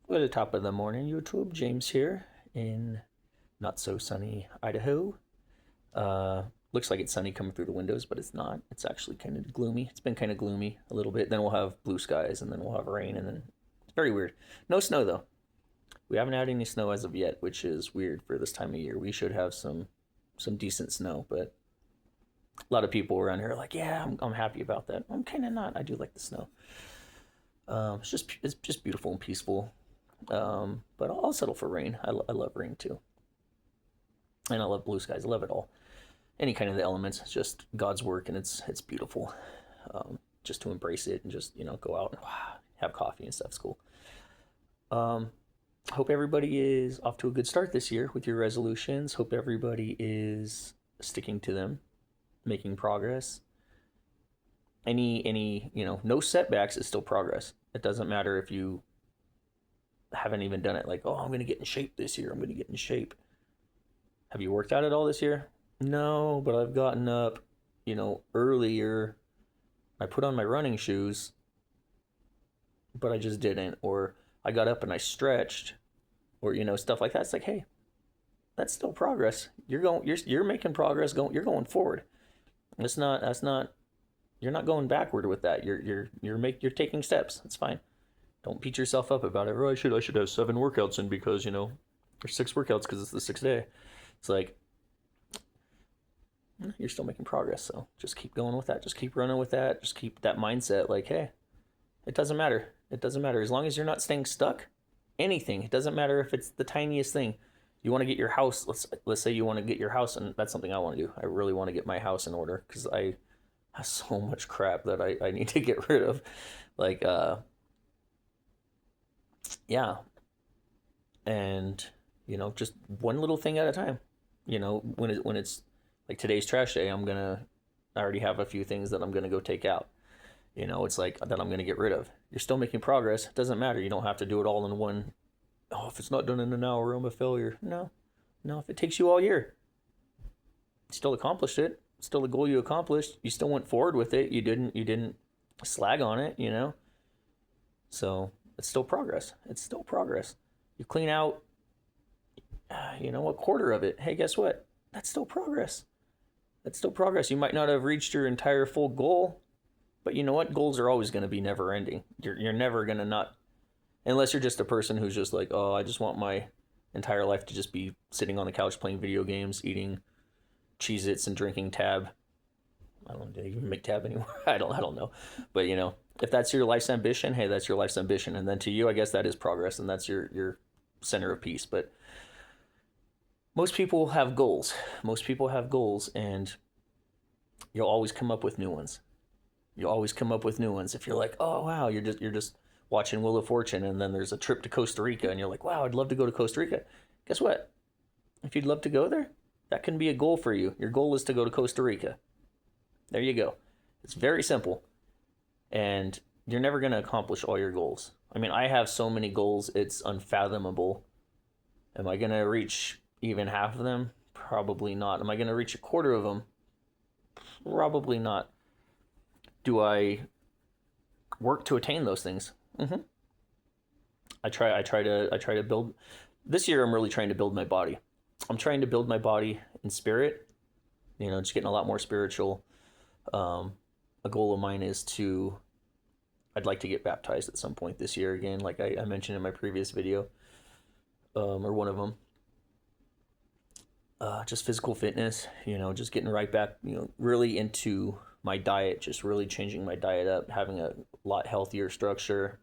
Well, top of the morning, YouTube. James here in not so sunny Idaho. Looks like it's sunny coming through the windows, but it's not. It's actually kind of gloomy. It's been kind of gloomy a little bit. Then we'll have blue skies, and then we'll have rain, and then it's very weird. No snow though. We haven't had any snow as of yet, which is weird for this time of year. We should have some decent snow, but a lot of people around here are like, yeah, I'm happy about that. I'm kind of not. I do like the snow. It's just beautiful and peaceful. But I'll settle for rain. I love rain too, and I love blue skies. I love it all. Any kind of the elements. It's just God's work, and it's beautiful. Just to embrace it and just go out and have coffee and stuff. It's cool. Um, Hope everybody is off to a good start this year with your resolutions. Hope everybody is sticking to them, making progress. Any no setbacks is still progress. It doesn't matter if you haven't even done it. Like, oh, I'm gonna get in shape this year. I'm gonna get in shape. Have you worked out at all this year? No, but I've gotten up, earlier. I put on my running shoes, but I just didn't. Or I got up and I stretched, or stuff like that. It's like, hey, that's still progress. You're making progress. You're going forward. That's not. You're not going backward with that. You're taking steps. It's fine. Don't beat yourself up about it. Oh, I should have 7 workouts in because or 6 workouts because it's the sixth day. It's like you're still making progress. So just keep going with that. Just keep running with that. Just keep that mindset. Like, hey, it doesn't matter. It doesn't matter as long as you're not staying stuck. Anything. It doesn't matter if it's the tiniest thing. You want to get your house. Let's say you want to get your house, and that's something I want to do. I really want to get my house in order because I have so much crap that I need to get rid of. Like, yeah, and just one little thing at a time. When it's like today's trash day, I already have a few things that I'm gonna go take out. It's like that I'm gonna get rid of. You're still making progress. It doesn't matter. You don't have to do it all in one. Oh, if it's not done in an hour, I'm a failure. No, no. If it takes you all year, you still accomplished it. Still a goal you accomplished. You still went forward with it. You didn't slag on it. So it's still progress. It's still progress. You clean out, a quarter of it. Hey, guess what? That's still progress. That's still progress. You might not have reached your entire full goal, but you know what? Goals are always going to be never ending. You're never going to not, unless you're just a person who's just like, oh, I just want my entire life to just be sitting on the couch playing video games, eating Cheez Its and drinking Tab. I don't know, do they even make Tab anymore? I don't know. But if that's your life's ambition, hey, that's your life's ambition. And then to you, I guess that is progress and that's your center of peace. But most people have goals. Most people have goals, and you'll always come up with new ones. You'll always come up with new ones. If you're like, oh wow, you're just watching Wheel of Fortune, and then there's a trip to Costa Rica, and you're like, wow, I'd love to go to Costa Rica. Guess what? If you'd love to go there, that can be a goal for you. Your goal is to go to Costa Rica. There you go. It's very simple, and you're never going to accomplish all your goals. I mean, I have so many goals, it's unfathomable. Am I going to reach even half of them? Probably not. Am I going to reach a quarter of them? Probably not. Do I work to attain those things? Mm-hmm. I try to build. This year, I'm really trying to build my body. I'm trying to build my body in spirit. Just getting a lot more spiritual. A goal of mine is to. I'd like to get baptized at some point this year again, like I mentioned in my previous video, or one of them. Just physical fitness, just getting right back, really into my diet, just really changing my diet up, having a lot healthier structure,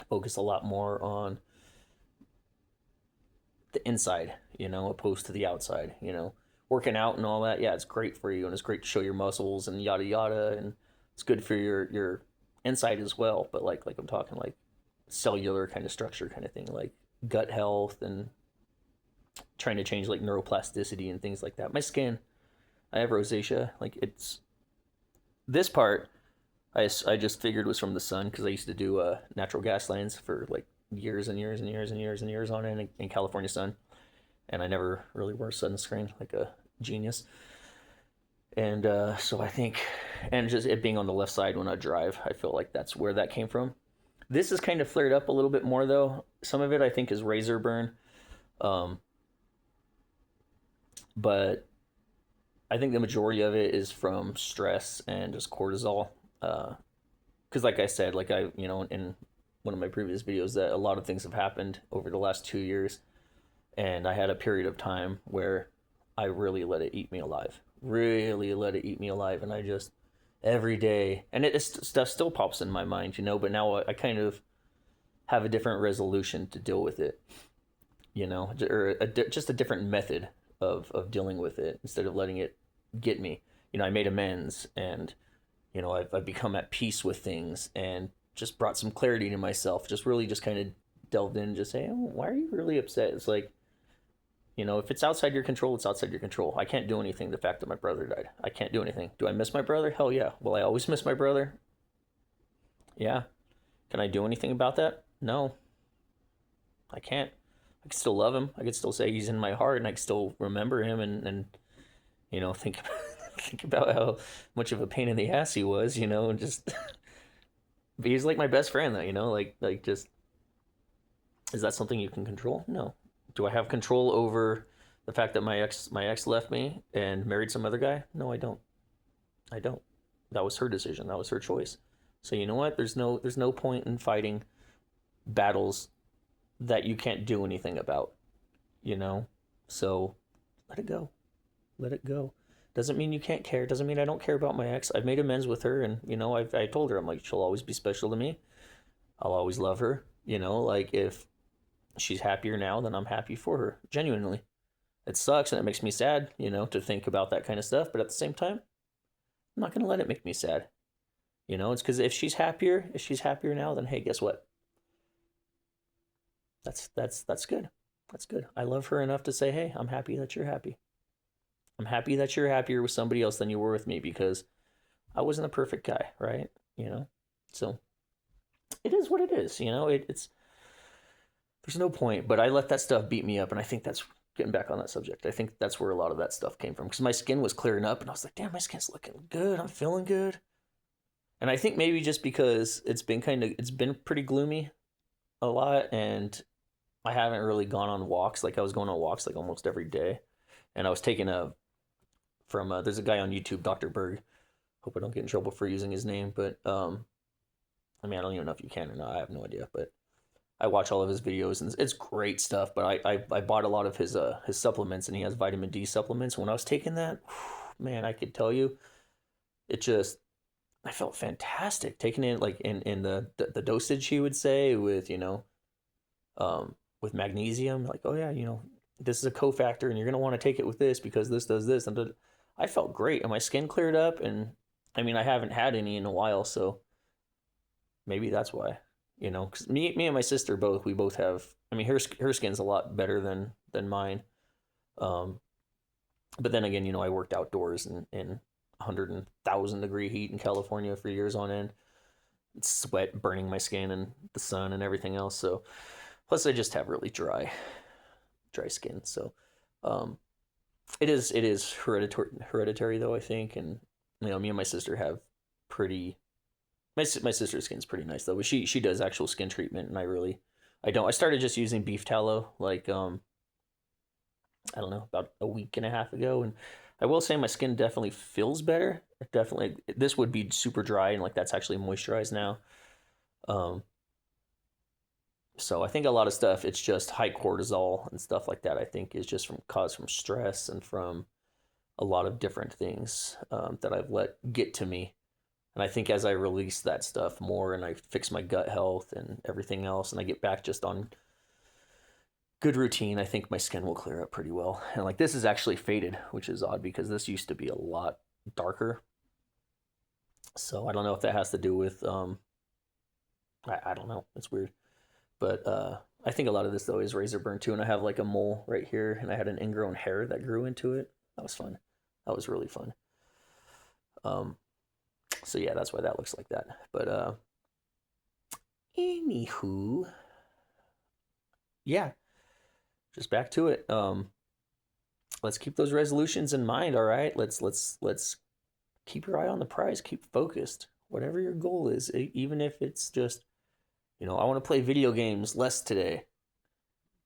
focus a lot more on the inside, opposed to the outside, working out and all that. Yeah, it's great for you and it's great to show your muscles and yada yada, and it's good for your inside as well. But like I'm talking like cellular kind of structure kind of thing, like gut health and trying to change like neuroplasticity and things like that. My skin, I have rosacea. Like it's this part, I just figured was from the sun because I used to do natural gas lines for like years and years and years and years and years on end in California sun, and I never really wore sunscreen like a genius. And so I think, and just it being on the left side when I drive, I feel like that's where that came from. This is kind of flared up a little bit more though. Some of it I think is razor burn, um, but I think the majority of it is from stress and just cortisol. Because like I said, like I in one of my previous videos, that a lot of things have happened over the last 2 years, and I had a period of time where I really let it eat me alive. Really let it eat me alive, and I just every day, and stuff still pops in my mind, But now I kind of have a different resolution to deal with it, or just a different method of dealing with it instead of letting it get me. I made amends, and I've become at peace with things, and just brought some clarity to myself. Just really just kind of delved in and just say, oh, why are you really upset? It's like, if it's outside your control, it's outside your control. I can't do anything. The fact that my brother died, I can't do anything. Do I miss my brother? Hell yeah. Will I always miss my brother? Yeah. Can I do anything about that? No. I can't. I can still love him. I can still say he's in my heart, and I can still remember him, and think think about how much of a pain in the ass he was, and just but he's like my best friend though, like just is that something you can control? No. Do I have control over the fact that my ex left me and married some other guy? No, I don't. I don't. That was her decision. That was her choice. So you know what? There's no point in fighting battles that you can't do anything about, you know? So let it go. Let it go. Doesn't mean you can't care. Doesn't mean I don't care about my ex. I've made amends with her, and I told her, I'm like, she'll always be special to me. I'll always love her. Like if she's happier now, then I'm happy for her. Genuinely. It sucks and it makes me sad, to think about that kind of stuff, but at the same time, I'm not gonna let it make me sad. It's because if she's happier now, then hey, guess what? That's good. That's good. I love her enough to say, hey, I'm happy that you're happy. I'm happy that you're happier with somebody else than you were with me, because I wasn't a perfect guy, right? So it is what it is. It's there's no point. But I let that stuff beat me up, and I think that's getting back on that subject. I think that's where a lot of that stuff came from, because my skin was clearing up, and I was like, damn, my skin's looking good. I'm feeling good. And I think maybe just because it's been pretty gloomy a lot, and I haven't really gone on walks. Like I was going on walks like almost every day, and I was taking a from there's a guy on YouTube, Dr. Berg. Hope I don't get in trouble for using his name, but I mean, I don't even know if you can or not. I have no idea, but I watch all of his videos, and it's great stuff. But I bought a lot of his supplements, and he has vitamin D supplements. When I was taking that, man, I could tell you, it just I felt fantastic taking it, like in the dosage he would say with magnesium. Like, oh yeah, this is a cofactor, and you're gonna want to take it with this because this does this, and I felt great, and my skin cleared up, and I mean, I haven't had any in a while, so maybe that's why. Because me and my sister we both have. I mean, her skin's a lot better than mine. Um, but then again, I worked outdoors in 100,000 degree heat in California for years on end. Sweat burning my skin and the sun and everything else. So, plus I just have really dry skin. So, um, it is hereditary though, I think, and me and my sister have pretty. My sister's skin's pretty nice though, but she does actual skin treatment, and I don't. I started just using beef tallow like I don't know, about a week and a half ago, and I will say my skin definitely feels better. Definitely, this would be super dry, and like that's actually moisturized now. Um, so I think a lot of stuff, it's just high cortisol and stuff like that. I think is just caused from stress and from a lot of different things that I've let get to me. And I think as I release that stuff more, and I fix my gut health and everything else, and I get back just on good routine, I think my skin will clear up pretty well. And like this is actually faded, which is odd because this used to be a lot darker. So I don't know if that has to do with I don't know. It's weird. But I think a lot of this though is razor burn too, and I have like a mole right here, and I had an ingrown hair that grew into it. That was fun. That was really fun. Um so yeah, that's why that looks like that. But anywho, yeah, just back to it. Let's keep those resolutions in mind, all right? Let's keep your eye on the prize, keep focused. Whatever your goal is, even if it's just You know, I want to play video games less today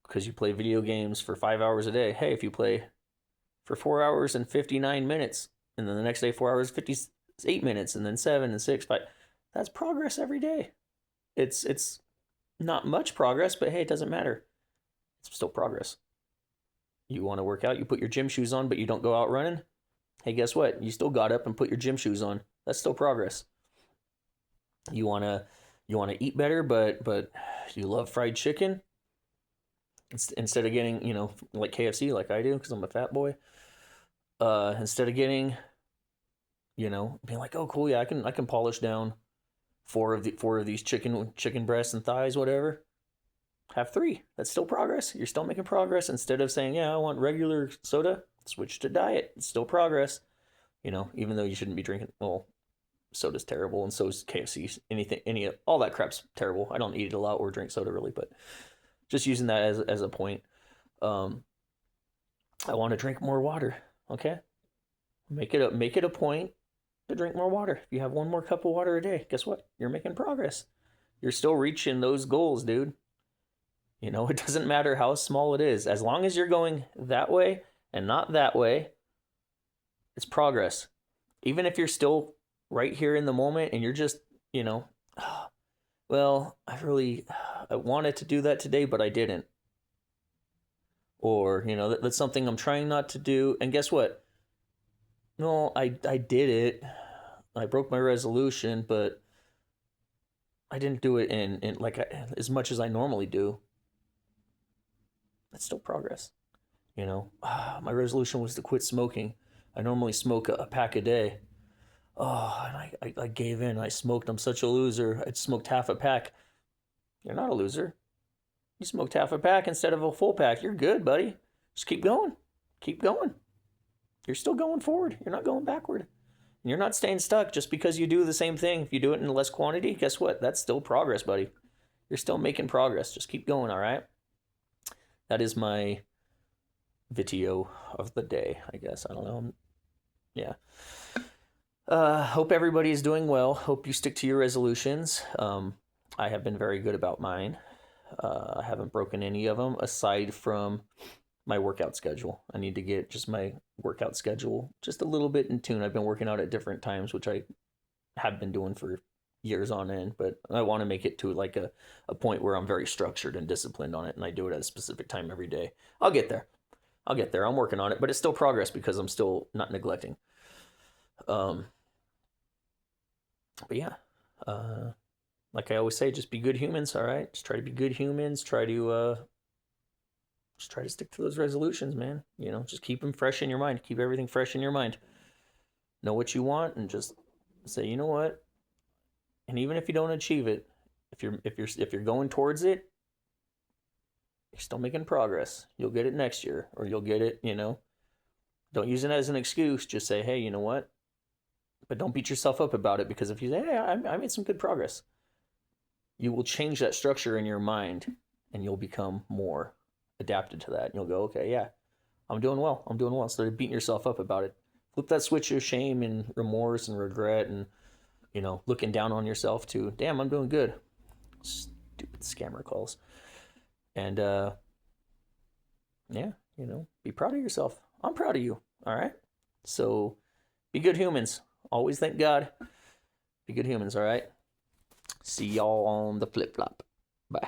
because you play video games for 5 hours a day. Hey, if you play for 4 hours and 59 minutes, and then the next day 4 hours 58 minutes, and then 7 and 6, 5, that's progress every day. It's not much progress, but hey, it doesn't matter. It's still progress. You want to work out, you put your gym shoes on, but you don't go out running. Hey, guess what? You still got up and put your gym shoes on. That's still progress. You wanna eat better, but you love fried chicken. Instead of getting, you know, like KFC, like I do, because I'm a fat boy. Instead of getting, you know, being like, oh cool, yeah, I can polish down four of these chicken breasts and thighs, whatever. Have 3. That's still progress. You're still making progress. Instead of saying, yeah, I want regular soda, switch to diet. It's still progress. You know, even though you shouldn't be drinking, well, soda's terrible, and so is KFC. All that crap's terrible. I don't eat it a lot or drink soda really, but just using that as a point. I want to drink more water. Okay, make it a point to drink more water. If you have 1 more cup of water a day, guess what? You're making progress. You're still reaching those goals, dude. You know, it doesn't matter how small it is. As long as you're going that way and not that way, it's progress. Even if you're still right here in the moment and you're just, you know, well, I wanted to do that today, but I didn't. Or, you know, that's something I'm trying not to do. And guess what? No, I did it. I broke my resolution, but I didn't do it in like as much as I normally do. That's still progress. You know, my resolution was to quit smoking. I normally smoke a pack a day. Oh, and I gave in. I smoked. I'm such a loser. I smoked half a pack. You're not a loser. You smoked half a pack instead of a full pack. You're good, buddy. Just keep going. Keep going. You're still going forward. You're not going backward. And you're not staying stuck just because you do the same thing. If you do it in less quantity, guess what? That's still progress, buddy. You're still making progress. Just keep going, all right? That is my video of the day, I guess. I don't know. Yeah. Hope everybody is doing well. Hope you stick to your resolutions. I have been very good about mine. I haven't broken any of them aside from my workout schedule. I need to get just my workout schedule just a little bit in tune. I've been working out at different times, which I have been doing for years on end, but I want to make it to like a point where I'm very structured and disciplined on it, and I do it at a specific time every day. I'll get there. I'm working on it, but it's still progress because I'm still not neglecting. But yeah, like I always say, just be good humans. All right, just try to be good humans. Try to stick to those resolutions, man. You know, just keep them fresh in your mind. Keep everything fresh in your mind. Know what you want, and just say, you know what. And even if you don't achieve it, if you're going towards it, you're still making progress. You'll get it next year, or you'll get it. You know, don't use it as an excuse. Just say, hey, you know what. But don't beat yourself up about it, because if you say, hey, I made some good progress, you will change that structure in your mind and you'll become more adapted to that. And you'll go, okay, yeah, I'm doing well. Instead of beating yourself up about it, flip that switch of shame and remorse and regret and, you know, looking down on yourself to, damn, I'm doing good. Stupid scammer calls. And, yeah, you know, be proud of yourself. I'm proud of you. All right. So be good humans. Always thank God. Be good humans, all right? See y'all on the flip-flop. Bye.